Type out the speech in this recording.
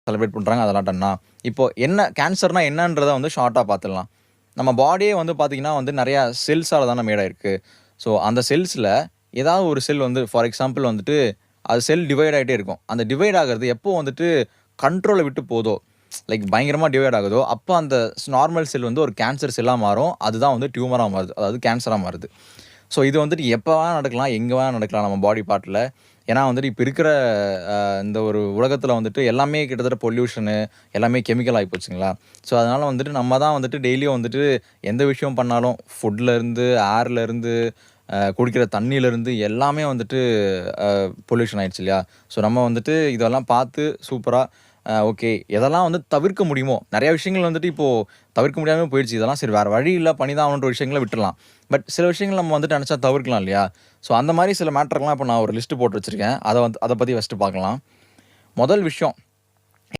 Celebrate பண்ணுறாங்க, அதெல்லாம் டன்னா. இப்போது என்ன கேன்சர்னால் என்னன்றதை வந்து ஷார்ட்டாக பார்த்துடலாம். நம்ம பாடியே வந்து பார்த்திங்கன்னா வந்து நிறையா செல்ஸால் தானே மேடாயிருக்கு. ஸோ அந்த செல்ஸில் ஏதாவது ஒரு செல் வந்து ஃபார் எக்ஸாம்பிள் வந்துட்டு அது செல் டிவைட் ஆகிட்டே இருக்கும். அந்த டிவைட் ஆகிறது எப்போ வந்துட்டு கண்ட்ரோலை விட்டு போதோ, லைக் பயங்கரமாக டிவைட் ஆகுதோ, அப்போ அந்த நார்மல் செல் வந்து ஒரு கேன்சர் செல்லாக மாறும். அதுதான் வந்து டியூமராக மாறுது, அதாவது கேன்சராக மாறுது. ஸோ இது வந்துட்டு எப்போ வேணால் நடக்கலாம், எங்கே வேணால் நடக்கலாம் நம்ம பாடி பார்ட்டில். ஏன்னா வந்துட்டு இப்போ இருக்கிற இந்த ஒரு உலகத்தில் வந்துட்டு எல்லாமே கிட்டத்தட்ட பொல்யூஷனு, எல்லாமே கெமிக்கல் ஆகி போச்சுங்களா. ஸோ அதனால் வந்துட்டு நம்ம தான் வந்துட்டு டெய்லியும் வந்துட்டு எந்த விஷயம் பண்ணாலும் ஃபுட்லேருந்து, ஏர்லேருந்து, குடிக்கிற தண்ணியிலேருந்து எல்லாமே வந்துட்டு பொல்யூஷன் ஆகிடுச்சு இல்லையா. ஸோ நம்ம வந்துட்டு இதெல்லாம் பார்த்து சூப்பராக ஓகே எதெல்லாம் வந்து தவிர்க்க முடியுமோ, நிறையா விஷயங்கள் வந்துட்டு இப்போது தவிர்க்க முடியாமல் போயிடுச்சு. இதெல்லாம் சரி வேறு வழி இல்லை, பண்ணி தான் ஆகணுன்ற விஷயங்களை விட்டுடலாம். பட் சில விஷயங்கள் நம்ம வந்துட்டு நினச்சா தவிர்க்கலாம் இல்லையா. ஸோ அந்த மாதிரி சில மேட்டர்லாம் இப்போ நான் ஒரு லிஸ்ட்டு போட்டு வச்சுருக்கேன். அதை பற்றி ஃபஸ்ட்டு பார்க்கலாம். முதல் விஷயம்